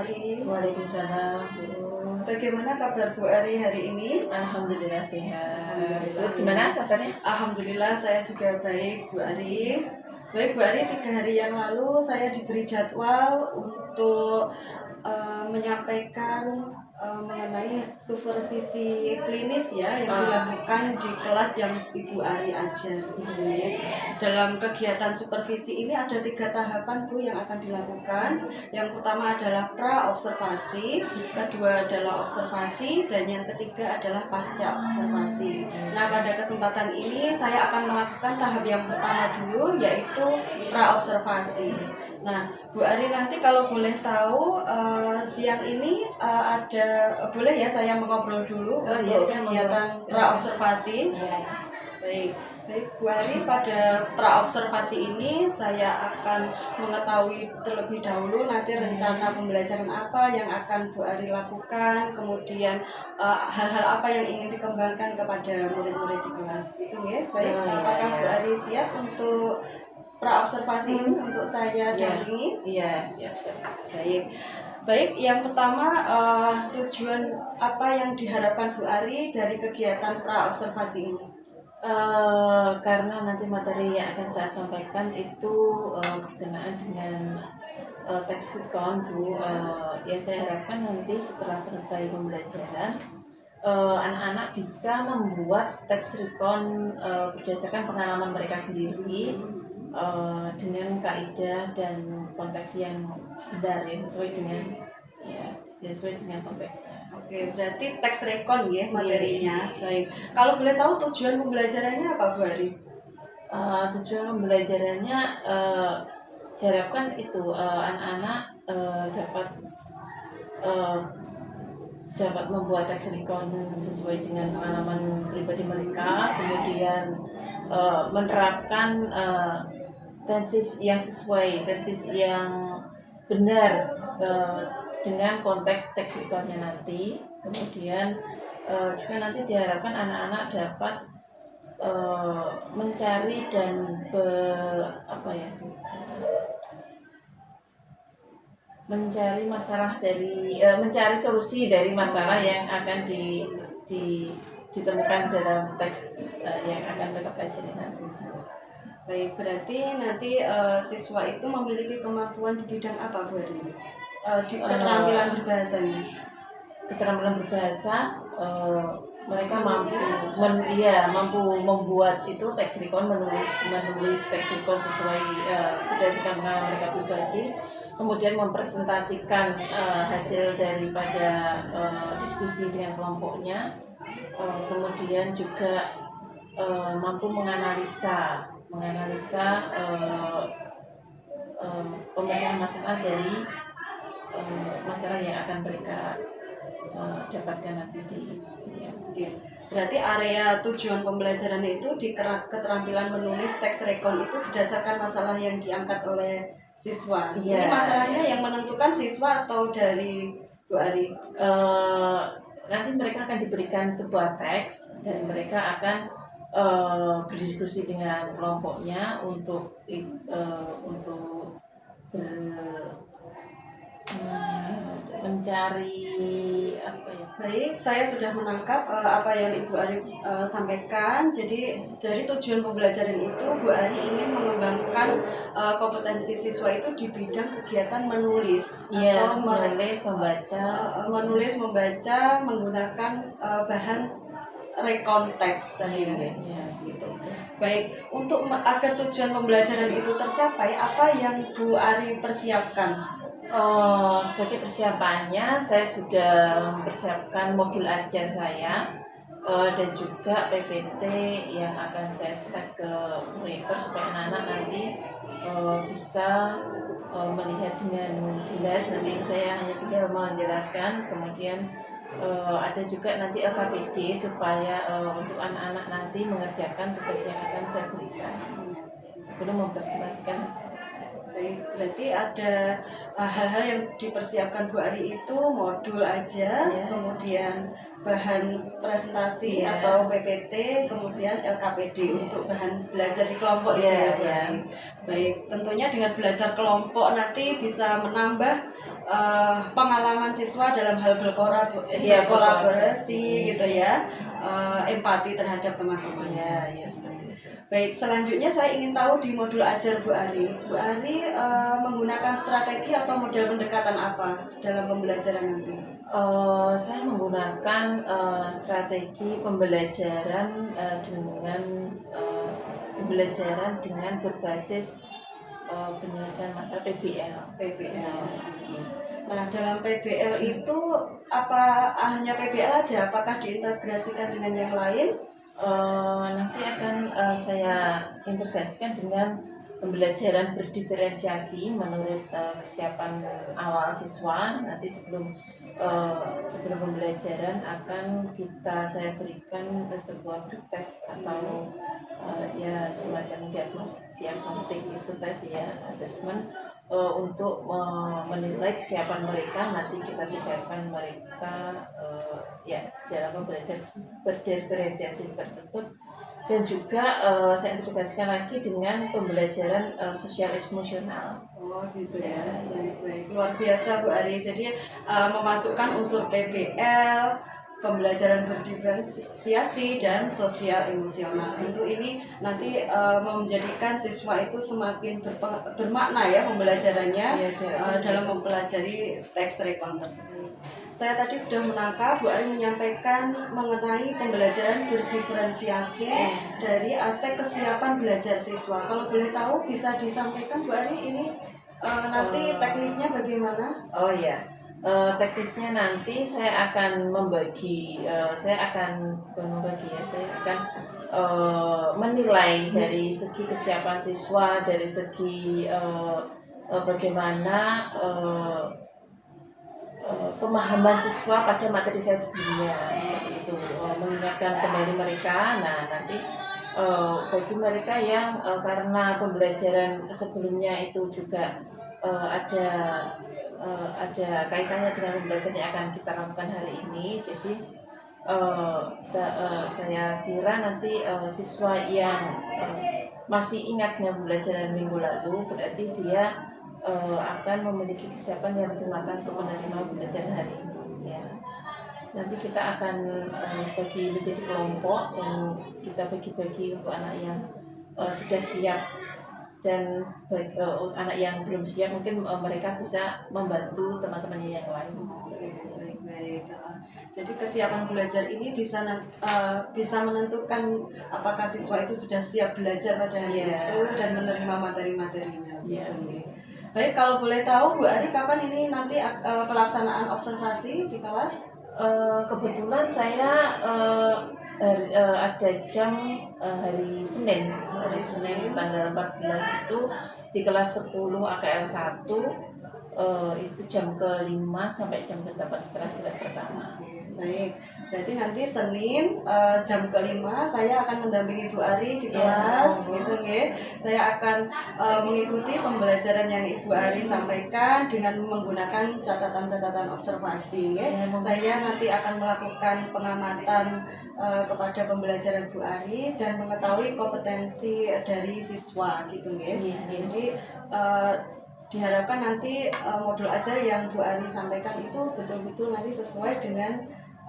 Ari. Waalaikumsalam, Bu. Bagaimana kabar Bu Ari hari ini? Alhamdulillah sehat. Alhamdulillah. Bu, gimana kabarnya? Alhamdulillah saya juga baik Bu Ari. Baik Bu Ari, 3 hari yang lalu saya diberi jadwal untuk menyampaikan mengenai supervisi klinis ya yang dilakukan di kelas yang Ibu Ari ajar gitu ya. Dalam kegiatan supervisi ini ada 3 tahapan Bu yang akan dilakukan. Yang pertama adalah pra-observasi, kedua adalah observasi, dan yang ketiga adalah pasca observasi. Nah, pada kesempatan ini saya akan melakukan tahap yang pertama dulu, yaitu pra-observasi. Nah, Bu Ari nanti kalau boleh tahu siang ini ada boleh ya saya mengobrol dulu untuk kegiatan pra-observasi. Baik, Bu Ari, pada pra-observasi ini saya akan mengetahui terlebih dahulu nanti rencana pembelajaran apa yang akan Bu Ari lakukan, kemudian hal-hal apa yang ingin dikembangkan kepada murid-murid di kelas. Itu ya. Baik, apakah Bu Ari siap untuk pra-observasi ini untuk saya dampingi? Iya, siap. Baik, yang pertama tujuan apa yang diharapkan Bu Ari dari kegiatan pra-observasi ini? Karena nanti materi yang akan saya sampaikan itu berkenaan dengan teks recon, Bu. Ya, saya harapkan nanti setelah selesai pembelajaran anak-anak bisa membuat teks recon berdasarkan pengalaman mereka sendiri, dengan kaidah dan konteks yang benar ya, sesuai dengan konteksnya. Oke, berarti teks rekon ya materinya. Baik. Kalau boleh tahu tujuan pembelajarannya apa Bu Ari? Tujuan pembelajarannya diharapkan itu anak-anak dapat membuat teks recon sesuai dengan pengalaman pribadi mereka, kemudian menerapkan tensis yang sesuai, tensis yang benar dengan konteks teks reconnya nanti. Mencian juga nanti diharapkan anak-anak dapat mencari dan mencari masalah mencari solusi dari masalah yang akan ditemukan dalam teks yang akan mereka pelajari nanti. Baik, berarti nanti siswa itu memiliki kemampuan di bidang apa Bu Ari? Di keterampilan berbahasanya. Keterampilan berbahasa, mereka mampu membuat itu teks recon, menulis teks recon sesuai berdasarkan pengalaman mereka pribadi, kemudian mempresentasikan hasil daripada diskusi dengan kelompoknya, kemudian juga mampu menganalisa pemecahan masalah dari masalah yang akan mereka dapatkan nanti Berarti area tujuan pembelajaran itu di keterampilan menulis teks rekon itu berdasarkan masalah yang diangkat oleh siswa. Ini masalahnya yang menentukan siswa atau dari Bu Ari? Nanti mereka akan diberikan sebuah teks dan mereka akan berdiskusi dengan kelompoknya untuk mencari Baik, saya sudah menangkap apa yang Ibu Ari sampaikan. Jadi dari tujuan pembelajaran itu Bu Ari ingin mengembangkan kompetensi siswa itu di bidang kegiatan menulis atau menulis membaca menggunakan bahan rekonteks tadi gitu. Baik, untuk agar tujuan pembelajaran itu tercapai, apa yang Bu Ari persiapkan? Sebagai persiapannya saya sudah mempersiapkan modul ajar saya dan juga PPT yang akan saya share ke proyektor supaya anak-anak nanti bisa melihat dengan jelas. Nanti saya hanya tinggal menjelaskan, kemudian ada juga nanti LKPD supaya untuk anak-anak nanti mengerjakan tugas yang akan saya berikan sebelum mempresentasikan hasil. Baik, berarti ada hal-hal yang dipersiapkan Bu Ari itu modul aja, kemudian bahan presentasi atau PPT, kemudian LKPD untuk bahan belajar di kelompok itu ya Bu Ari. Baik, tentunya dengan belajar kelompok nanti bisa menambah pengalaman siswa dalam hal berkolaborasi gitu ya, empati terhadap teman-teman. Iya, seperti itu. Baik, selanjutnya saya ingin tahu di modul ajar Bu Ari. Bu Ari menggunakan strategi atau model pendekatan apa dalam pembelajaran nanti? Saya menggunakan strategi pembelajaran dengan berbasis penyelesaian masalah PBL. Nah, dalam PBL itu apa hanya PBL aja? Apakah diintegrasikan dengan yang lain? Nanti akan saya integrasikan dengan pembelajaran berdiferensiasi menurut kesiapan awal siswa. Nanti sebelum pembelajaran akan saya berikan sebuah tes atau ya semacam diagnostik itu tes ya, assessment untuk menilai kesiapan mereka. Nanti kita bedakan mereka ya dalam belajar berdiferensiasi tersebut. Dan juga saya integrasikan lagi dengan pembelajaran sosial emosional. Oh gitu ya, baik. Luar biasa Bu Ari. Jadi memasukkan unsur PBL, pembelajaran berdiferensiasi dan sosial emosional. Tentu ini nanti menjadikan siswa itu semakin bermakna ya pembelajarannya dalam mempelajari teks rekon tersebut. Saya tadi sudah menangkap Bu Ari menyampaikan mengenai pembelajaran berdiferensiasi dari aspek kesiapan belajar siswa. Kalau boleh tahu bisa disampaikan Bu Ari ini nanti teknisnya bagaimana? Oh ya, teknisnya nanti saya akan saya akan menilai dari segi kesiapan siswa, dari segi bagaimana pemahaman siswa pada materi saya sebelumnya, seperti itu, mengingatkan kembali mereka. Nah nanti bagi mereka yang karena pembelajaran sebelumnya itu juga ada kaitannya dengan pembelajaran yang akan kita lakukan hari ini, jadi saya kira nanti siswa yang masih ingat dengan pembelajaran minggu lalu berarti dia akan memiliki kesiapan yang lebih matang untuk menerima pembelajaran hari ini ya. Nanti kita akan bagi menjadi kelompok dan kita bagi-bagi untuk anak yang sudah siap dan anak yang belum siap mungkin mereka bisa membantu teman-temannya yang lain. Baik. Jadi kesiapan belajar ini bisa menentukan apakah siswa itu sudah siap belajar pada hari itu dan menerima materi-materinya. Baik, kalau boleh tahu Bu Ari kapan ini nanti pelaksanaan observasi di kelas? Kebetulan saya ada jam hari Senin tanggal 14 itu di kelas 10 AKL 1 itu jam ke-5 sampai jam ke-8 setelah silat pertama. Baik, berarti nanti Senin jam ke-5 saya akan mendampingi Bu Ari di kelas, gitu nggih. Saya akan mengikuti pembelajaran yang Ibu Ari sampaikan dengan menggunakan catatan-catatan observasi, nggih. Saya nanti akan melakukan pengamatan kepada pembelajaran Bu Ari dan mengetahui kompetensi dari siswa, gitu nggih. Jadi diharapkan nanti modul ajar yang Bu Ari sampaikan itu betul-betul nanti sesuai dengan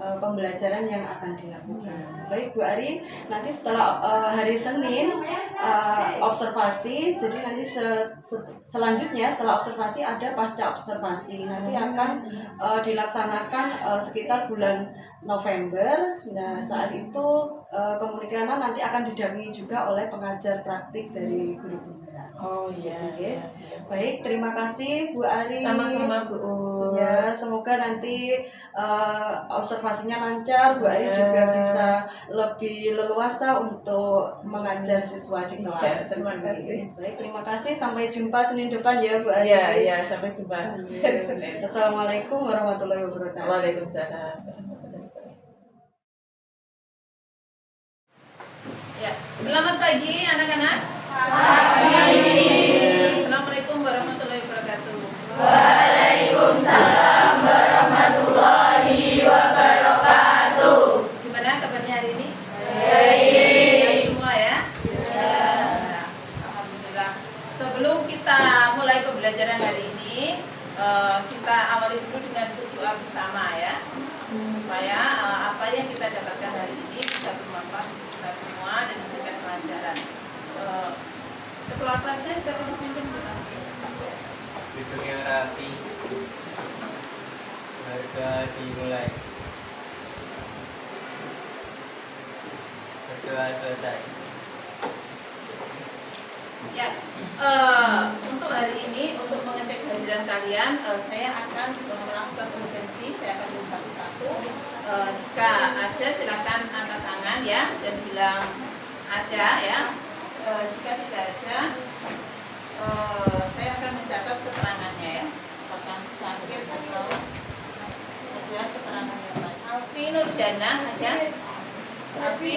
pembelajaran yang akan dilakukan. Baik Bu Ari, nanti setelah hari Senin observasi, jadi nanti selanjutnya setelah observasi ada pasca observasi. Nanti akan dilaksanakan sekitar bulan November. Nah saat itu pemurikan nanti akan didampingi juga oleh pengajar praktik dari guru penggerak. Oh iya. Baik, terima kasih Bu Ari. Sama-sama Bu. Ya, semoga nanti observasinya lancar, Bu Ari juga bisa lebih leluasa untuk mengajar siswa di kelas. Ya, terima kasih. Baik, terima kasih. Sampai jumpa Senin depan ya Bu Ari. Iya, sampai jumpa. Assalamualaikum warahmatullahi wabarakatuh. Waalaikumsalam. Ya, selamat pagi anak-anak. Assalamualaikum warahmatullahi wabarakatuh. Waalaikumsalam warahmatullahi wabarakatuh. Gimana kabarnya hari ini? Baik. Semua ya? Alhamdulillah. Sebelum kita mulai pembelajaran hari ini, kita supaya apa yang kita dapatkan hari ini bisa bermanfaat untuk kita semua dan memberikan pelajaran. Ketua kelasnya sudah memimpin belum? Duduk yang rapi, harga dimulai, berdoa selesai. Ya, untuk hari ini untuk mengecek kehadiran kalian, saya akan melakukan presensi. Saya akan tulis satu-satu. Jika ada silakan angkat tangan ya dan bilang ada ya. Jika tidak ada, saya akan mencatat keterangannya ya. Apakah sakit atau ada keterangan yang lain? Alfi Nurjana ada? Alfi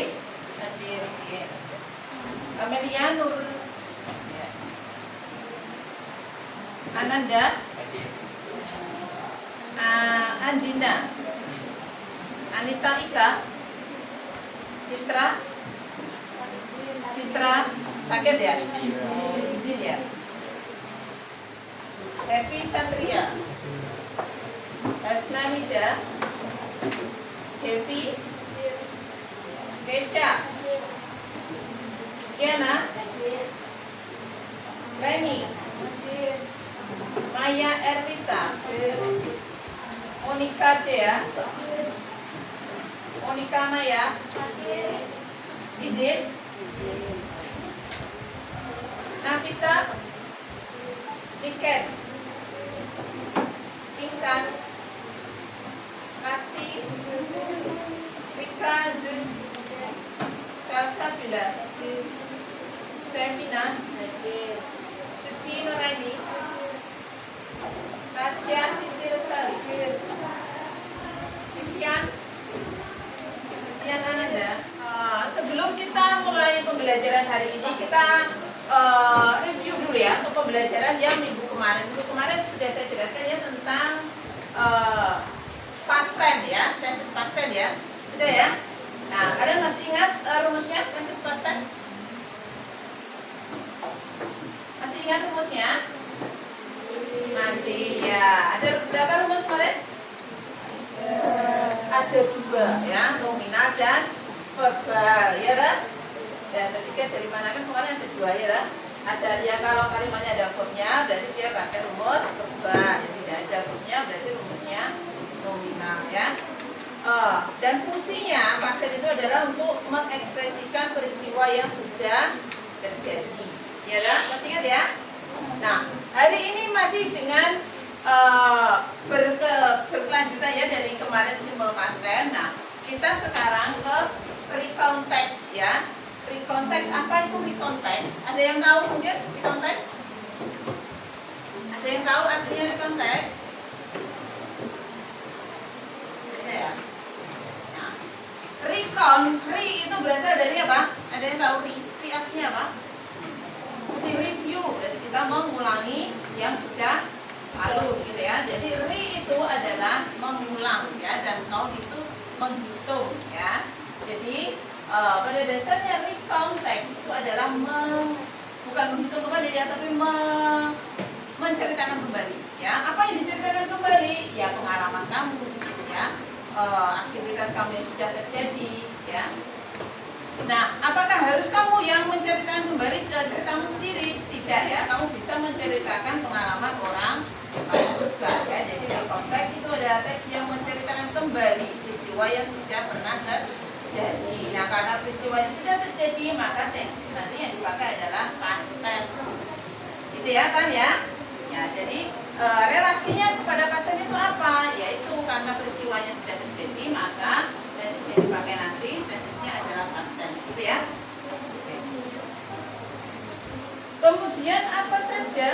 hadir. Ya. Amelia Nur. Ya. Ananda. Hadir. Andina. Anita Ika. Citra. Citra sakit ya? Izin ya. Happy Satria. Hasnanida. Cepi. Kesha. Kiana. Leni. Maya Erlita. Monika Dea. Monika Maya. Izin. Nafita. Tiket. Pinkan. Rasti. Rika Zul. Salsabila. Semina. Suci Nuraini. Tasya Siti Lestari. Titian. Titian Ananda. Sebelum kita mulai pembelajaran hari ini, kita review dulu ya untuk pembelajaran yang minggu kemarin. Minggu kemarin sudah saya jelaskan ya tentang past tense ya, tenses past tense ya. Sudah ya? Nah, kalian masih ingat rumusnya tenses past tense? Masih ingat rumusnya? Masih ya. Ada berapa rumus kemarin? Ada 2 ya, nominal dan verbal ya kan? Dan ketiga dari mana kan kemarin ada 2 ya kan? Ada ya kalau kalimatnya ada verbnya berarti dia pakai rumus verbal. Jadi tidak ada verbnya berarti rumusnya nominal ya. Dan fungsinya past tense itu adalah untuk mengekspresikan peristiwa yang sudah terjadi. Ya kan? Masih ingat ya? Nah, hari ini masih dengan berkelanjutan ya dari kemarin simple past tense. Nah, kita sekarang ke recontext ya. Recontext, apa itu recontext? Ada yang tahu mungkin recontext? Ada yang tahu artinya recontext? Ada ya? Nah, re itu berasal dari apa? Ada yang tahu re artinya apa? Seperti review, berarti kita mengulangi yang sudah lalu gitu ya. Jadi re itu adalah mengulang ya, dan count itu menghitung ya. Jadi pada dasarnya recontext itu adalah bukan menghitung kembali ya, tapi menceritakan kembali ya. Apa yang diceritakan kembali? Ya pengalaman kamu ya, aktivitas kamu yang sudah terjadi ya. Nah, apakah harus kamu yang menceritakan kembali ceritamu sendiri? Tidak ya, kamu bisa menceritakan pengalaman orang lain juga ya. Jadi recontext itu adalah teks yang menceritakan kembali peristiwa yang sudah pernah terjadi. Nah, karena peristiwa yang sudah terjadi, maka teks nanti yang dipakai adalah past tense. Gitu ya, kan ya? Ya, jadi relasinya kepada past tense itu apa? Yaitu karena peristiwanya sudah terjadi, maka tense yang dipakai nanti tense-nya adalah past tense. Gitu ya? Oke. Kemudian apa saja?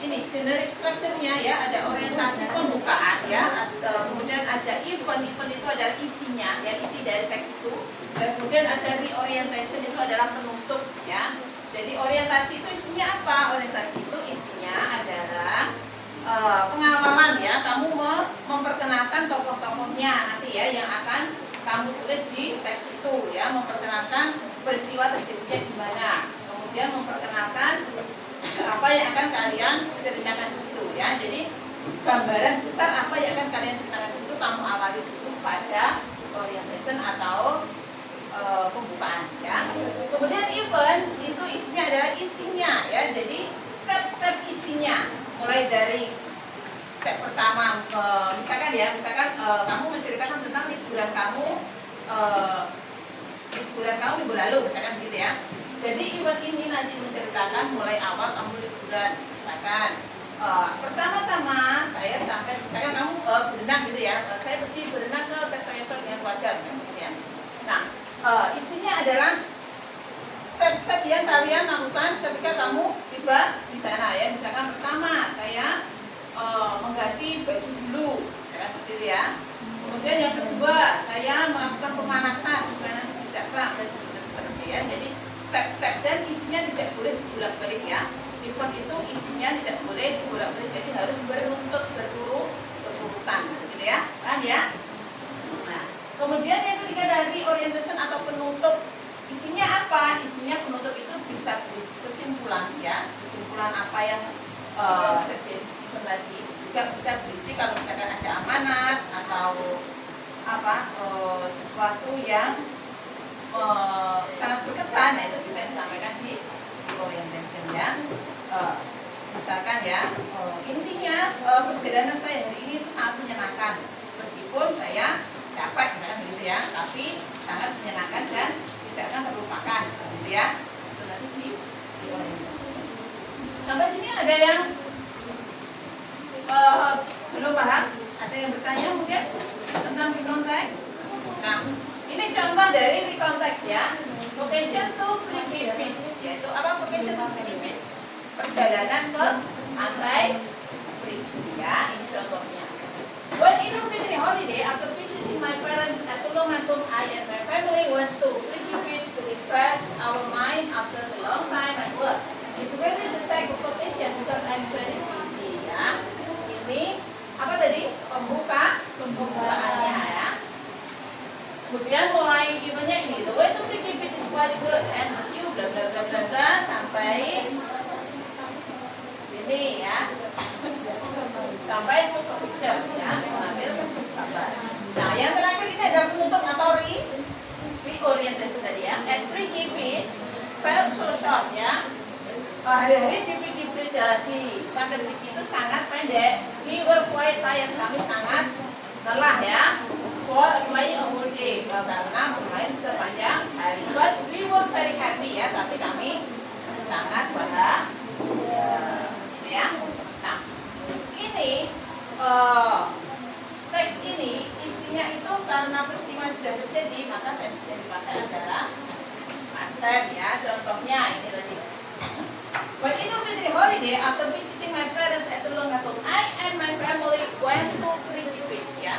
Ini generic structure-nya ya, ada orientasi pembukaan ya, kemudian ada event itu adalah isinya ya, isi dari teks itu, dan kemudian ada reorientation itu adalah penutup ya. Jadi orientasi itu isinya apa? Orientasi itu isinya adalah pengawalan ya, kamu memperkenalkan tokoh-tokohnya nanti ya yang akan kamu tulis di teks itu ya, memperkenalkan peristiwa terjadinya di mana, kemudian memperkenalkan apa yang akan kalian ceritakan di situ ya. Jadi gambaran besar apa yang akan kalian ceritakan di situ, kamu awali dulu pada orientation atau pembukaan ya. Kemudian event itu isinya adalah isinya ya. Jadi step-step isinya mulai dari step pertama misalkan kamu menceritakan tentang liburan kamu minggu lalu misalkan gitu ya. Jadi event ini nanti menceritakan mulai awal kamu liburan misalkan pertama-tama saya sampai misalkan kamu berenang gitu ya, saya pergi berenang ke Tirtoyoso dengan keluarga gitu ya. Nah isinya adalah step-step yang kalian lakukan ketika kamu tiba di sana ya. Misalkan pertama saya mengganti baju dulu, misalkan seperti itu ya. Kemudian yang kedua saya melakukan pemanasan supaya nanti tidak kram dan seterusnya ya. Jadi step-step dan isinya tidak boleh dibolak-balik ya. Event itu isinya tidak boleh dibolak-balik, jadi harus beruntut berurutan gitu ya. Paham ya? Nah, kemudian yang ketiga dari orientation atau penutup, isinya apa? Isinya penutup itu bisa kesimpulan ya, kesimpulan apa yang terjadi tadi. Juga bisa berisi kalau misalkan ada amanat atau sesuatu yang sangat berkesan, nah itu bisa disampaikan di orientation ya. Misalkan ya, intinya perjalanan saya hari ini itu sangat menyenangkan, meskipun saya capek misalkan begitu ya, tapi sangat menyenangkan dan tidak akan terlupakan gitu ya. Itu nanti di orientation. Sampai sini ada yang belum paham? Ada yang bertanya mungkin tentang reconteks? Nah, ini contoh dari reconteks ya. Vocation to Pretty Beach, yaitu apa vocation to Pretty Beach? Perjalanan ke pantai Pretty ya, ini contohnya. When in a Fitri holiday, after visiting my parents at Tulungagung, I and my family went to Pretty Beach to refresh our mind after a long time at work. It's really the type of vacation because I'm very busy ya. Ini apa tadi? Pembukaannya ya. Kemudian mulai eventnya ini, the way to Pretty Beach is quite good and a few bla bla bla bla bla sampai ini ya, sampai ke picture ya, mengambil gambar. Nah yang terakhir ini ada penutup atau reorientation tadi ya. At Pretty Beach felt so short ya. Hari-hari di Pretty Beach di Pantai Pretty itu sangat pendek. We were quite tired, kami sangat lelah ya. For playing a whole day, karena bermain sepanjang hari. But we were very happy ya, tapi kami sangat bahagia. Ya. Nah, ini teks ini isinya itu karena peristiwa sudah terjadi, maka teks yang dipakai adalah past tense ya. Contohnya ini tadi. When in a Fitri holiday, after visiting my parents at Tulungagung, I and my family went to Pretty Beach ya.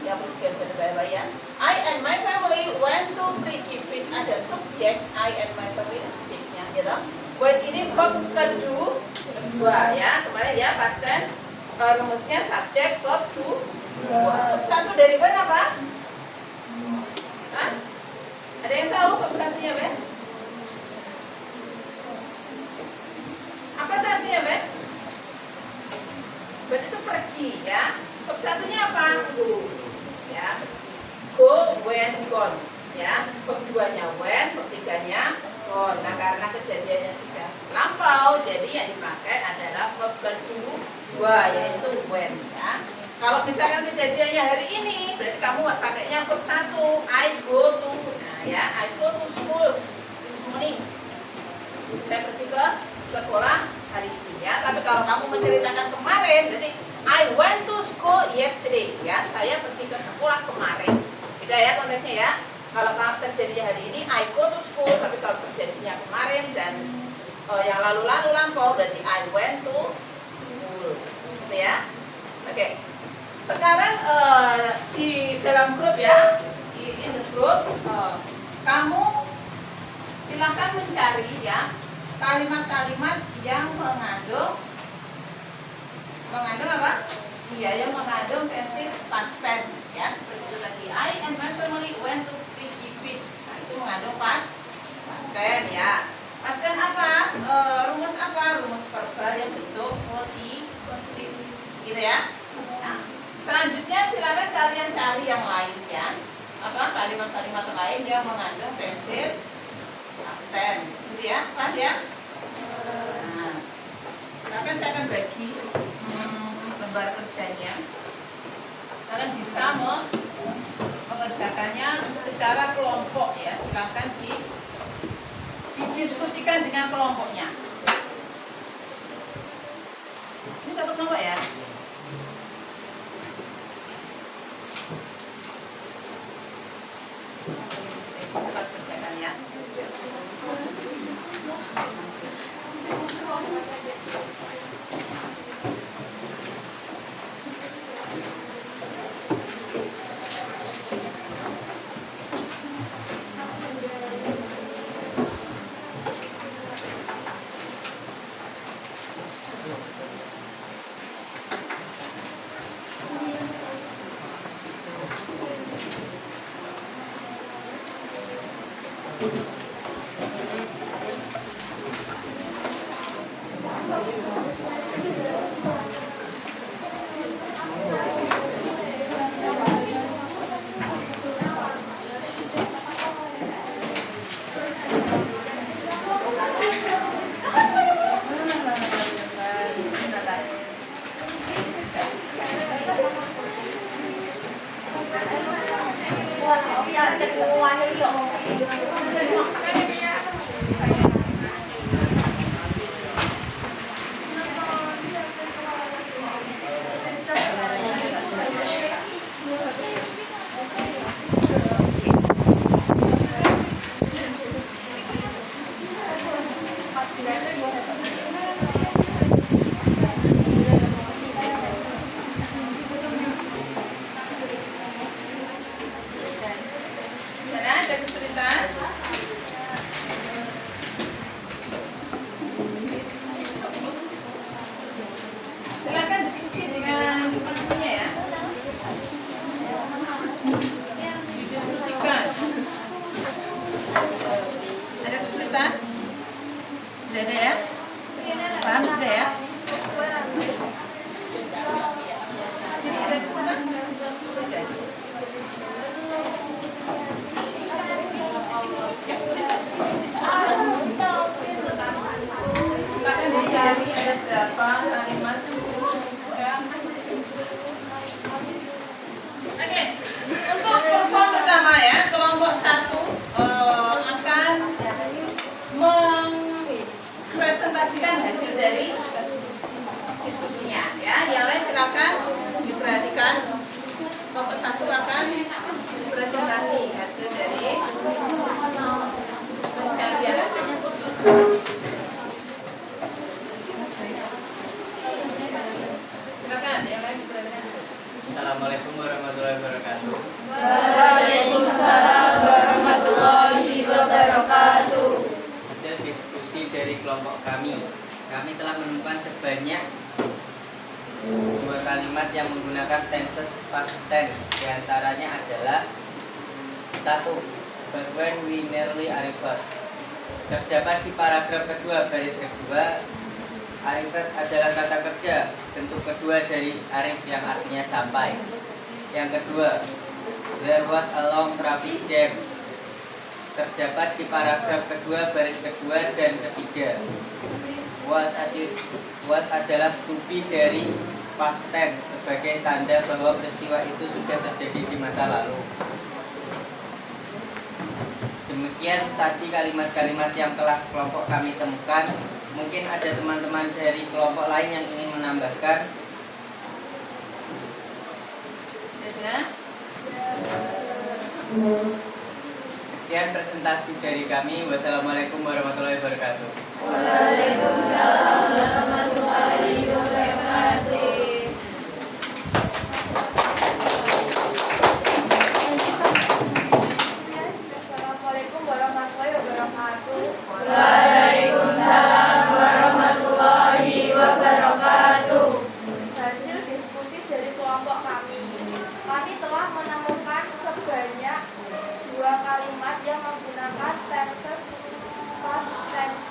Ya perlu berbahaya ya. I and my family went to Pretty Beach. Ada subjek I and my family subjeknya gitu. When ini verb kedua ya, kemarin ya past tense rumusnya subjek verb dua. Satu dari when apa? Hah? Ada yang tahu verb satunya Ben? Apa artinya Ben? Ben itu pergi ya. Verb satunya apa? Go ya. Go, when, gone ya. Verb duanya when, verb tiganya gone. Nah karena kejadiannya sudah lampau, jadi yang dipakai adalah verb kedua yaitu when ya. Kalau misalkan kejadiannya hari ini, berarti kamu pakainya verb satu. I go to, nah ya, I go to school this morning. Saya pergi ke sekolah hari ini ya. Tapi kalau kamu menceritakan kemarin, berarti I went to school yesterday ya. Saya pergi ke sekolah kemarin. Beda ya konteksnya ya. Kalau terjadinya hari ini I go to school, tapi kalau terjadinya kemarin dan yang lalu-lalu lampau berarti I went to school. Gitu ya. Oke. Sekarang di dalam grup ya, in the group kamu silakan mencari ya kalimat-kalimat yang mengandung apa? Iya, yang mengandung tenses past tense ya, seperti itu tadi. I and my family went to Pretty Beach. Nah, itu mengandung past tense ya. Past tense apa? Rumus apa? Rumus verbal yang bentuk positif gitu ya. Nah, selanjutnya silakan kalian cari yang lain ya. Apa kalimat-kalimat lain yang mengandung tenses past tense, gitu ya, kan ya? Nah, silakan saya akan bagi lembar kerjanya. Kalian bisa mengerjakannya secara kelompok ya. Silakan didiskusikan dengan kelompoknya. Ini satu kelompok ya. Cepat kerjakan ya. Ada kesulitan? Silakan diskusi dengan teman-temannya ya. Didiskusikan. Ada kesulitan? Sudah ada ya? Paham sudah ya? Sini ada kesulitan? Silakan dicari ada berapa kalimat. Oke, untuk perform pertama ya, kelompok 1 akan mempresentasikan hasil dari diskusinya ya. Yang lain silakan diperhatikan. Kelompok 1 akan presentasi hasil dari pencarian. Silakan yang lain diperhatikan. Assalamualaikum warahmatullahi wabarakatuh. Waalaikumsalam warahmatullahi wabarakatuh. Hasil diskusi dari kelompok kami telah menemukan sebanyak 2 kalimat yang menggunakan tenses past tense. Di antaranya adalah 1. But when we nearly arrived. Terdapat di paragraf kedua baris kedua. Arrived adalah kata kerja bentuk kedua dari arrive yang artinya sampai. Yang kedua, there was a long traffic jam. Terdapat di paragraf kedua baris kedua dan ketiga. Was adalah to be dari past tense sebagai tanda bahwa peristiwa itu sudah terjadi di masa lalu. Demikian tadi kalimat-kalimat yang telah kelompok kami temukan. Mungkin ada teman-teman dari kelompok lain yang ingin menambahkan. Ada? Sekian presentasi dari kami. Wassalamualaikum warahmatullahi wabarakatuh. Waalaikumsalam warahmatullahi wabarakatuh. Assalamualaikum warahmatullahi wabarakatuh. Waalaikumsalam warahmatullahi wabarakatuh. Hasil diskusi dari kelompok kami telah menemukan sebanyak 2 kalimat yang menggunakan tenses past tense.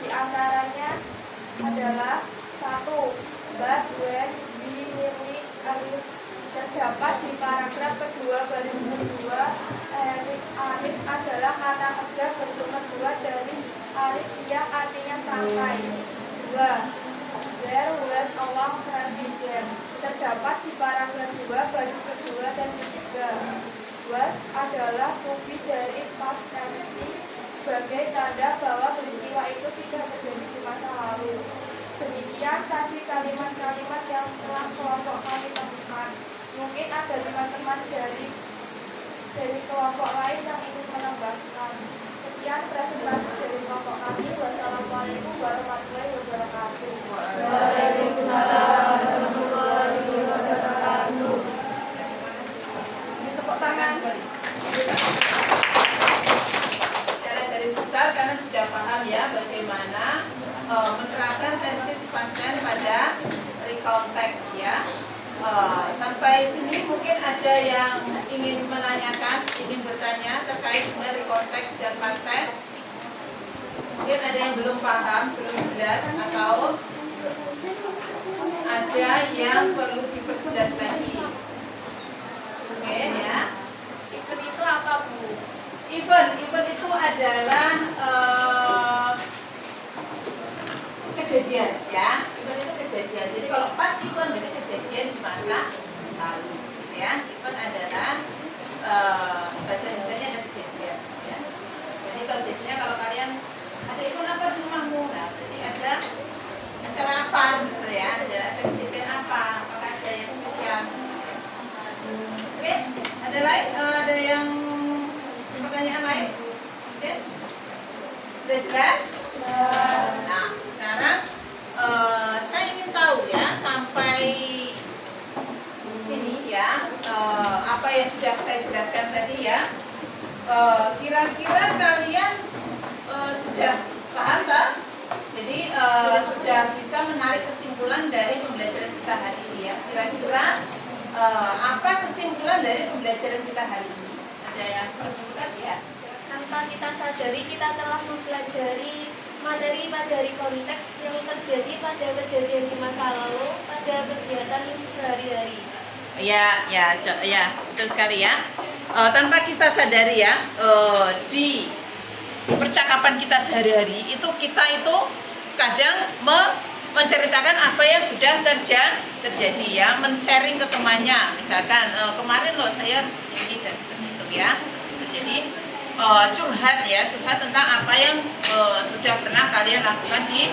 Di antaranya adalah 1. But when we terdapat di paragraf kedua baris kedua. Alif adalah kata kerja bentuk kedua dari alif yang artinya sampai. 2. There was a long traffic jam. Terdapat di paragraf 2 baris kedua dan ketiga. Was adalah to be dari past tense sebagai tanda bahwa peristiwa itu tidak terjadi di masa lalu. Demikian tadi kalimat-kalimat yang telah kelompok kami temukan. Mungkin ada teman-teman dari kelompok lain yang ingin menambahkan. Sekian presentasi dari kelompok kami. Wassalamualaikum warahmatullahi wabarakatuh. Waalaikumsalam warahmatullahi wabarakatuh. Ini tepuk tangan. Secara garis besar kalian sudah paham ya bagaimana menerapkan tenses past tense pada recount text ya. Sampai sini mungkin ada yang ingin menanyakan, ingin bertanya terkait dengan recount text dan past tense. Mungkin ada yang belum paham, belum jelas, atau ada yang perlu diperjelas lagi. Oke ya. Event itu apa, Bu? Event itu adalah kejadian ya. Event itu kejadian. Jadi kalau pas event itu kejadian di masa lalu gitu ya. Event adalah bahasa Indonesianya ada kejadian ya. Jadi kalau biasanya kalau kalian ada event apa di rumahmu, nah jadi ada acara apa gitu ya, ada kejadian apa, apakah ada yang spesial. Oke, ada lain, ada yang pertanyaan lain? Oke, sudah jelas? Nah, sekarang saya ingin tahu ya sampai sini ya apa yang sudah saya jelaskan tadi ya. Kira-kira kalian sudah paham tak? Jadi sudah bisa menarik kesimpulan dari pembelajaran kita hari ini ya. Kira-kira apa kesimpulan dari pembelajaran kita hari ini? Ada yang sebutkan ya? Tanpa kita sadari, kita telah mempelajari materi konteks yang terjadi pada kejadian di masa lalu, pada kegiatan sehari-hari. Ya, betul sekali ya. Tanpa kita sadari ya, di percakapan kita sehari-hari itu kita itu kadang menceritakan apa yang sudah terjadi ya, men-sharing ke temannya. Misalkan kemarin loh saya seperti ini dan seperti itu ya, seperti itu. Jadi curhat tentang apa yang sudah pernah kalian lakukan di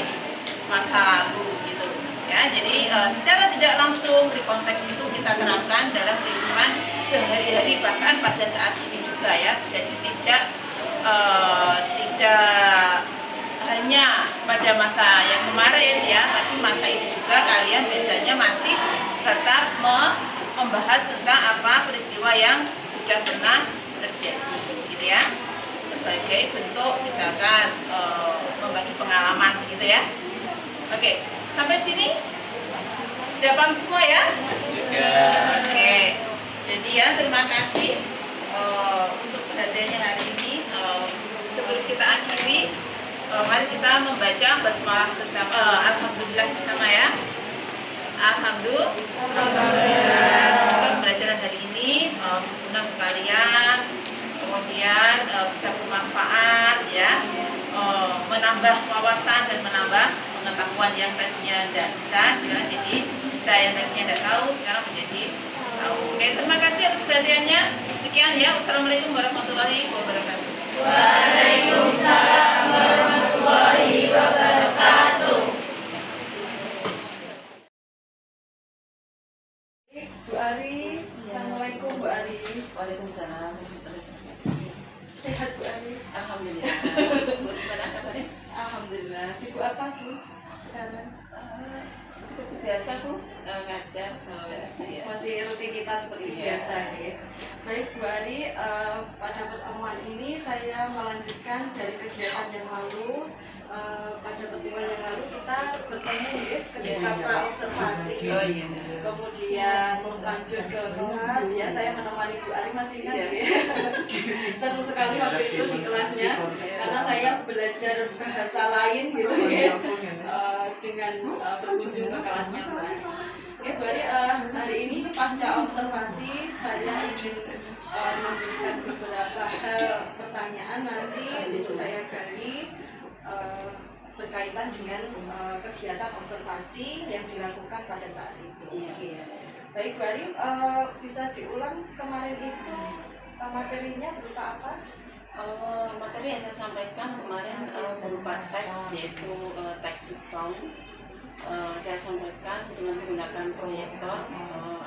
masa lalu gitu ya. Jadi secara tidak langsung rekonteks itu kita terapkan dalam kehidupan sehari-hari, bahkan pada saat ini juga ya. Jadi tidak hanya pada masa yang kemarin ya, tapi masa ini juga kalian biasanya masih tetap membahas tentang apa peristiwa yang sudah pernah terjadi gitu ya, sebagai bentuk misalkan membagi pengalaman gitu ya. Oke, sampai sini sudah paham semua ya? Sudah. Oke, jadi ya terima kasih untuk perhatiannya hari ini. Sebelum kita akhiri, mari kita membaca basmalah bersama, alhamdulillah bersama ya. Alhamdulillah. Semoga pembelajaran hari ini berguna untuk kalian, kemudian bisa bermanfaat ya, menambah wawasan dan menambah pengetahuan yang tadinya tidak bisa, sekarang jadi bisa, yang tadinya tidak tahu sekarang menjadi tahu. Oke, terima kasih atas perhatiannya. Sekian ya. Wassalamualaikum warahmatullahi wabarakatuh. Waalaikumsalam warahmatullahi wabarakatuh. Bu Ari, assalamualaikum Bu Ari. Waalaikumsalam. Sehat Bu Ari? Alhamdulillah. Bu, gimana kabar sih? Alhamdulillah. Sibuk apa Bu sekarang? Seperti biasa Bu, ngajar. Iya. Masih rutinitas seperti Iya. biasa ya. Baik Bu Ari, pada pertemuan ini saya melanjutkan dari kegiatan yang lalu. Pada pertemuan yang lalu kita bertemu ya, ketika pra-observasi. Oh iya. Kemudian lanjut ke kelas ya, saya menemani Bu Ari, masih ingat Iya. ya. Seru sekali waktu itu di kelasnya karena saya belajar bahasa lain gitu ya, dengan berkunjung ke kelasnya Bu Ari. Oke Bu Ari, hari ini pasca observasi saya ingin memberikan beberapa hal pertanyaan nanti untuk saya gali berkaitan dengan kegiatan observasi yang dilakukan pada saat itu. Iya. Baik, Bu Ari, bisa diulang kemarin itu materinya berupa apa? Materi yang saya sampaikan kemarin berupa teks, yaitu teks recount. Saya sampaikan dengan menggunakan proyektor,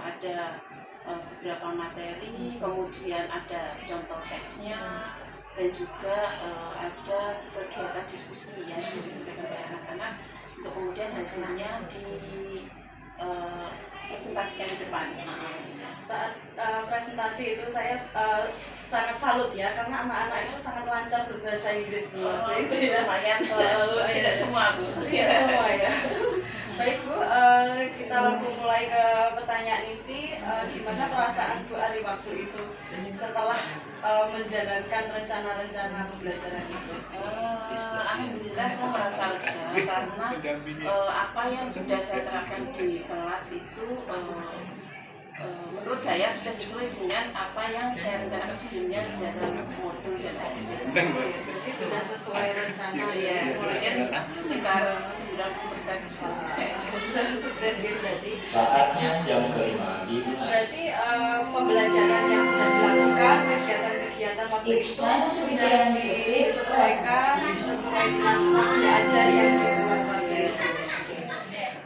ada beberapa materi, kemudian ada contoh teksnya, dan juga ada kegiatan diskusi yang diselesaikan oleh anak-anak untuk kemudian hasilnya presentasikan di depan. Saat presentasi itu saya sangat salut ya, karena anak-anak itu sangat lancar berbahasa Inggris Bu. Itu ya. Lumayan, tidak semua Bu. Tidak semua ya. Baik Bu, kita langsung mulai ke pertanyaan inti. Gimana perasaan Bu Ari waktu itu setelah menjalankan rencana-rencana pembelajaran itu? Alhamdulillah saya merasa lega karena apa yang sudah saya terapkan di kelas itu menurut saya sudah sesuai dengan apa yang saya rencanakan sebelumnya dalam modul dan Jadi sudah sesuai rencana ya. Kemudian sekitar 90% Sukses gitu berarti. Saatnya jam kelima dimulai. Berarti pembelajaran yang sudah dilakukan, kegiatan-kegiatan waktu itu sudah disesuaikan sesuai dengan modul ajar yang dibuat waktu itu.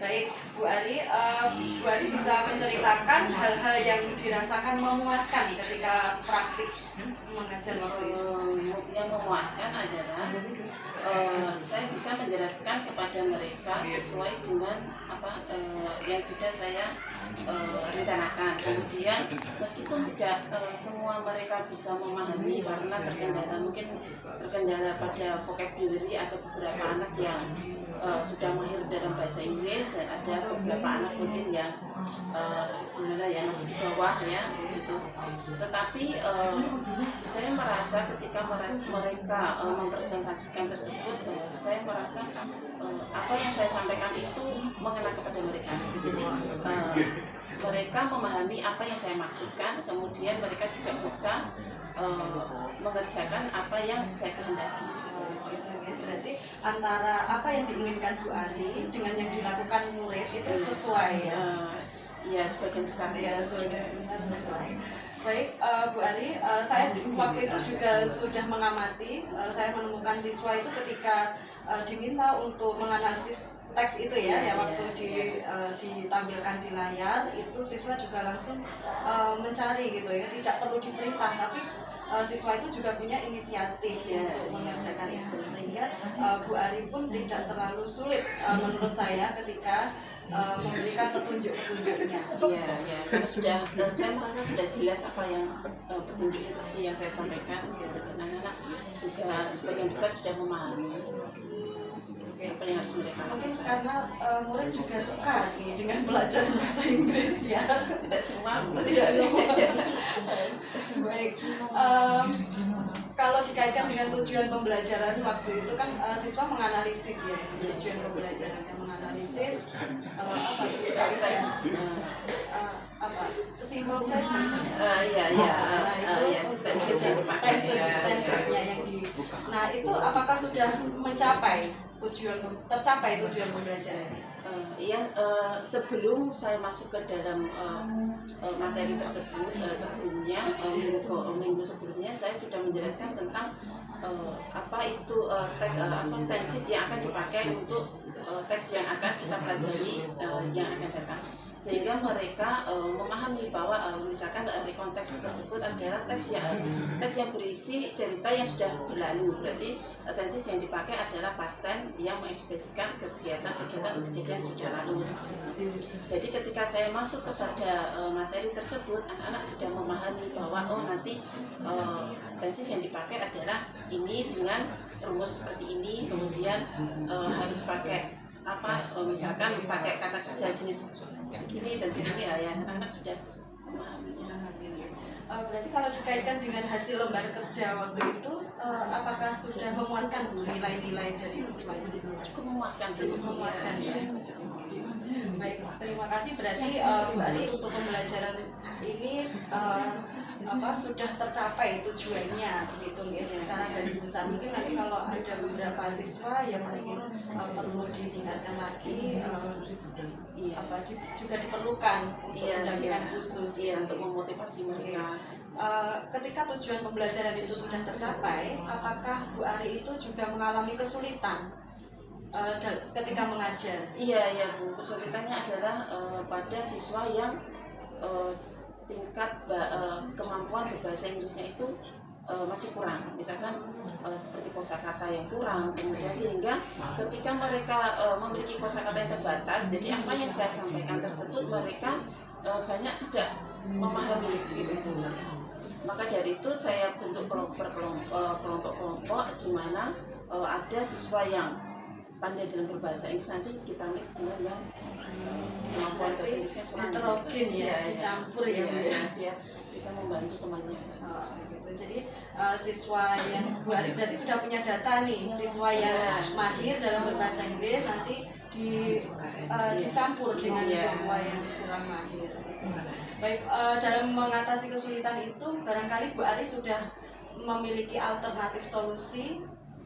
Baik, Bu Ari bisa menceritakan hal-hal yang dirasakan memuaskan ketika praktik mengajar waktu itu. Yang memuaskan adalah saya bisa menjelaskan kepada mereka sesuai dengan apa yang sudah saya rencanakan. Kemudian meskipun tidak semua mereka bisa memahami karena terkendala pada vocabulary, ada beberapa anak yang sudah mahir dalam bahasa Inggris dan ada beberapa anak mungkin yang masih di bawah ya gitu. Tetapi saya merasa ketika mereka mempresentasikan tersebut, saya merasa apa yang saya sampaikan itu mengena kepada mereka. Jadi mereka memahami apa yang saya maksudkan, kemudian mereka juga bisa mengerjakan apa yang saya kehendaki. Berarti antara apa yang diinginkan Bu Ari dengan yang dilakukan murid itu sesuai ya? Iya, sebagian besar. Ya, sebagian besar sesuai. Baik, Bu Ari, saya waktu itu juga sudah mengamati, saya menemukan siswa itu ketika diminta untuk menganalisis teks itu ya waktu ditampilkan di layar, itu siswa juga langsung mencari gitu ya, tidak perlu diperintah, tapi siswa itu juga punya inisiatif untuk mengerjakan itu, sehingga Bu Ari pun tidak terlalu sulit menurut saya ketika memberikan petunjuk-petunjuknya. Iya, karena saya merasa sudah jelas apa yang petunjuk instruksi yang saya sampaikan, dan anak-anak juga sebagian besar sudah memahami apa yang harus mereka lakukan. Mungkin karena murid juga suka sih dengan belajar bahasa Inggris ya. Tidak semua. Baik. Kalau dikaitkan dengan tujuan pembelajaran waktu itu kan siswa menganalisis ya, tujuan pembelajarannya menganalisis apa simple present. Tenses-nya yang di. Nah, itu apakah sudah tercapai tujuan pembelajarannya? Sebelum saya masuk ke dalam materi tersebut, minggu sebelumnya saya sudah menjelaskan tentang apa itu tenses yang akan dipakai untuk teks yang akan kita pelajari yang akan datang, sehingga mereka memahami bahwa misalkan konteks tersebut adalah teks yang berisi cerita yang sudah berlalu, berarti tenses yang dipakai adalah past tense yang mengekspresikan kegiatan atau kejadian yang sudah lalu. Jadi ketika saya masuk kepada materi tersebut, anak-anak sudah memahami bahwa nanti tenses yang dipakai adalah ini dengan rumus seperti ini, kemudian harus pakai misalkan pakai kata kerja jenis begini dan begini ya, anak-anak sudah memahaminya. Berarti kalau dikaitkan dengan hasil lembar kerja waktu itu, apakah sudah memuaskan nilai-nilai dari siswa itu? Cukup memuaskan. Cukup memuaskan ya. Baik, terima kasih. Berarti Bu Ari untuk pembelajaran ini sudah tercapai tujuannya begitu ya, secara garis besar. Mungkin nanti kalau ada beberapa siswa yang mungkin perlu ditingkatkan lagi, juga diperlukan untuk pendampingan khusus untuk memotivasi mereka. Ketika tujuan pembelajaran itu sudah tercapai, apakah Bu Ari itu juga mengalami kesulitan ketika mengajar? Iya Bu, kesulitannya adalah pada siswa yang tingkat kemampuan berbahasa Inggrisnya itu masih kurang, misalkan seperti kosakata yang kurang, kemudian sehingga ketika mereka memiliki kosakata yang terbatas, jadi apa yang saya sampaikan tersebut mereka banyak tidak memahami gitu. Maka dari itu saya bentuk kelompok-kelompok di mana ada siswa yang pandai dalam berbahasa Inggris, nanti kita mix dengan yang kemampuan bahasa Inggrisnya kurang. Heterogen ya, dicampur ya, bisa membantu temannya. Gitu. Jadi siswa yang Bu Ari berarti sudah punya data nih, siswa yang mahir dalam berbahasa Inggris nanti dicampur dengan siswa yang kurang mahir. Baik, dalam mengatasi kesulitan itu barangkali Bu Ari sudah memiliki alternatif solusi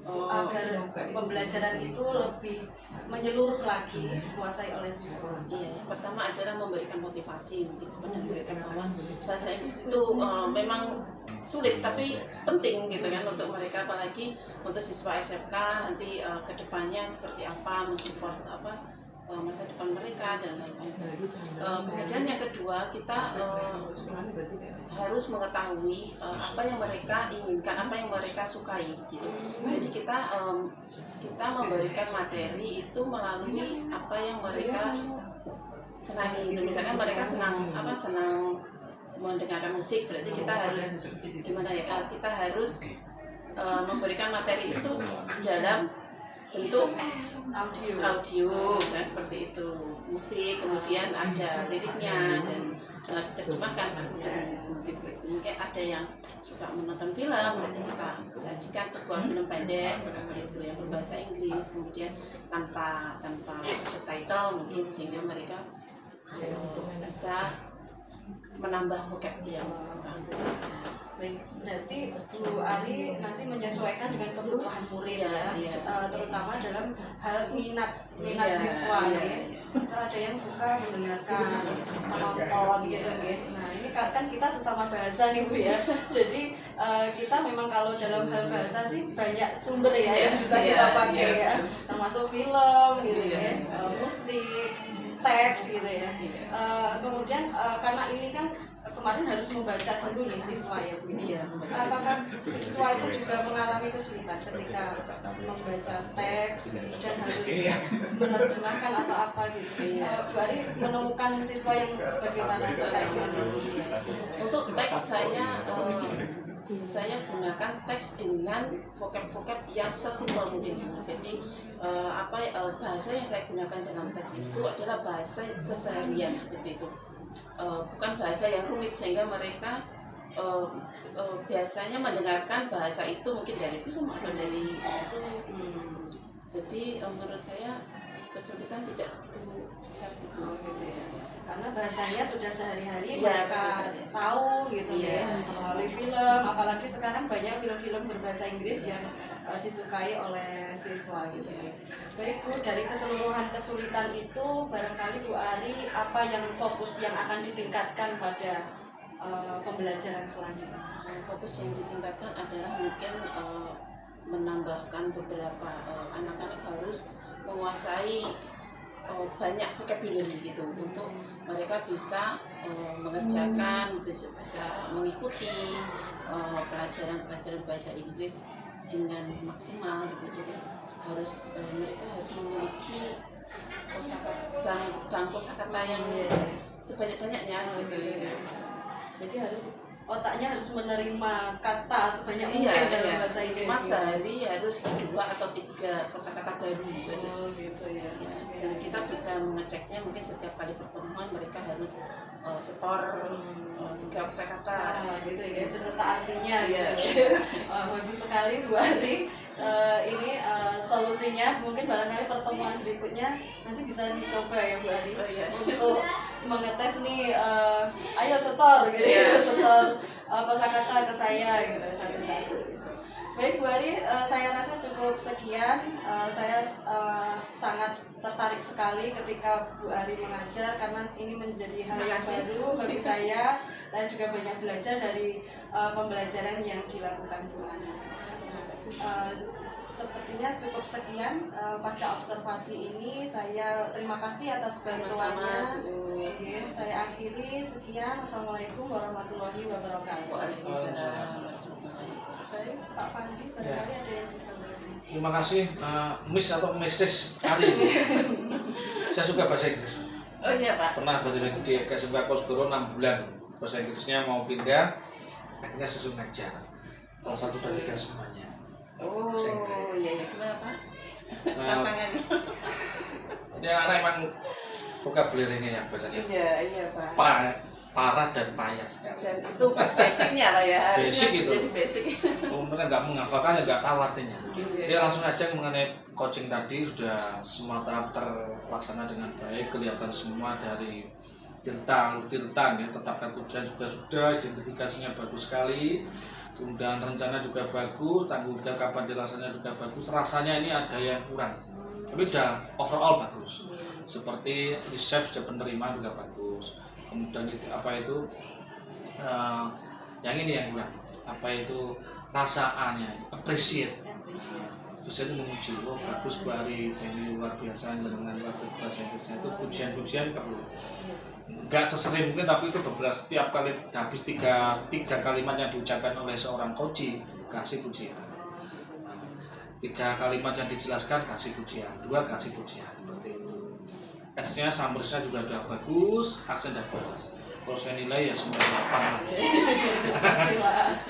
agar pembelajaran itu lebih menyeluruh lagi dikuasai oleh siswa. Iya, yang pertama adalah memberikan motivasi mungkin kepada mereka bahwa bahasa Inggris itu memang sulit tapi penting gitu kan untuk mereka, apalagi untuk siswa SMK nanti kedepannya seperti apa, mensupport masa depan mereka dan lain-lain. Kemudian yang kedua, kita harus mengetahui apa yang mereka inginkan, apa yang mereka sukai gitu. Jadi kita memberikan materi itu melalui apa yang mereka senangi. Misalkan mereka senang mendengarkan musik, berarti kita harus kita harus memberikan materi itu dalam bentuk audio seperti itu, musik, kemudian ada liriknya dan diterjemahkan seperti itu. Mungkin ada yang suka menonton film, berarti kita sajikan sebuah film pendek seperti itu yang berbahasa Inggris, kemudian tanpa subtitle mungkin, sehingga mereka bisa menambah vocab yang Baik, berarti Bu Ari nanti menyesuaikan dengan kebutuhan murid terutama dalam hal minat siswa Misal ada yang suka mendengarkan, menonton gitu Nah, ini kan kita sesama bahasa nih Bu ya. Jadi kita memang kalau dalam hal bahasa sih banyak sumber yang bisa kita pakai termasuk film gitu musik, teks gitu kemudian karena ini kan kemarin harus membaca dulu nih siswa ya Bu. Apakah siswa itu juga mengalami kesulitan ketika membaca teks dan harus menerjemahkan atau apa gitu? Bu Ari menemukan siswa yang bagaimana terkait dengan ini? Untuk teks saya gunakan teks dengan vocab yang sesimpel mungkin. Jadi bahasa yang saya gunakan dalam teks itu adalah bahasa keseharian seperti itu. Bukan bahasa yang rumit sehingga mereka biasanya mendengarkan bahasa itu mungkin dari film atau dari Jadi menurut saya kesulitan tidak begitu besar sih. Karena bahasanya sudah sehari-hari mereka tahu gitu melalui film, apalagi sekarang banyak film-film berbahasa Inggris yang disukai oleh siswa gitu Baik Bu, dari keseluruhan kesulitan itu barangkali Bu Ari apa yang fokus yang akan ditingkatkan pada pembelajaran selanjutnya? Fokus yang ditingkatkan adalah mungkin menambahkan beberapa anak-anak harus menguasai banyak vocabulary gitu untuk mereka bisa mengerjakan, bisa mengikuti pelajaran bahasa Inggris dengan maksimal gitu. Jadi mereka harus memiliki bank kosakata yang sebanyak-banyaknya gitu. Jadi otaknya harus menerima kata sebanyak mungkin dalam bahasa Inggris. Mas sehari harus 2 atau 3 kosakata baru. Dan kita bisa mengeceknya mungkin setiap kali pertemuan mereka harus setor 3 kosakata. Gitu itu serta artinya. Bagus sekali Bu Ari. solusinya mungkin barangkali pertemuan berikutnya nanti bisa dicoba ya Bu Ari Oh, iya. untuk mengetes nih ayo setor gitu ya, setor kosakata ke saya gitu satu-satu gitu. Baik Bu Ari, saya rasa cukup sekian. Saya sangat tertarik sekali ketika Bu Ari mengajar karena ini menjadi hal yang baru bagi saya. Saya juga banyak belajar dari pembelajaran yang dilakukan Bu Ari. Sepertinya cukup sekian pasca observasi ini. Saya terima kasih atas bantuannya. Oke, saya akhiri sekian. Assalamualaikum warahmatullahi wabarakatuh. Waalaikumsalam. Baik, Pak Fandi, barangkali ada yang disampaikan. Terima kasih Miss atau Mrs. Ari. Saya suka bahasa Inggris. Oh iya Pak. Pernah belajar di SMK Kosgoro 6 bulan. Bahasa Inggrisnya mau pindah, akhirnya saya suruh ngajar. Salah satu dari 3 semuanya. Oh Bahasa Inggris. iya, gimana Pak? Nah, Tantangannya. Ini anak emang vocabulary-nya yang bahasa Inggris. Iya Pak. Parah dan payah sekali. Dan itu basicnya lah ya. Harusnya Basic itu. Jadi basic. Mereka nggak menghafalkan, nggak tahu artinya. Iya. Dia langsung aja mengenai coaching tadi sudah semua tahap terlaksana dengan baik, kelihatan semua dari tiltan ya, tetapkan tujuan juga sudah, identifikasinya bagus sekali, kemudian rencana juga bagus, tanggung jawab kapan dilaksananya juga bagus, rasanya ini ada yang kurang, tapi sudah overall bagus, seperti riset sudah penerimaan juga bagus, kemudian itu yang ini yang kurang, apa itu rasaannya, appreciate. Bisa memuji, oh bagus Bu Ari, ini luar biasa, dengan luar bahasa Inggrisnya itu pujian-pujian perlu. Enggak sesering mungkin, tapi itu beberapa setiap kali habis tiga kalimat yang diucapkan oleh seorang coach, kasih pujian. 3 kalimat yang dijelaskan kasih pujian, 2 kasih pujian, seperti itu. S-nya summaries-nya juga sudah bagus, aksen dan bagus. Kalau saya nilai ya 98 lah.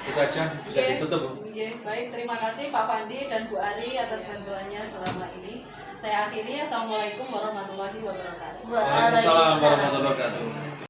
Itu aja bisa ditutup Bu. Oke, baik, terima kasih Pak Fandi dan Bu Ari atas bantuannya selama ini. Saya akhiri, Assalamualaikum warahmatullahi wabarakatuh. Waalaikumsalam warahmatullahi wabarakatuh.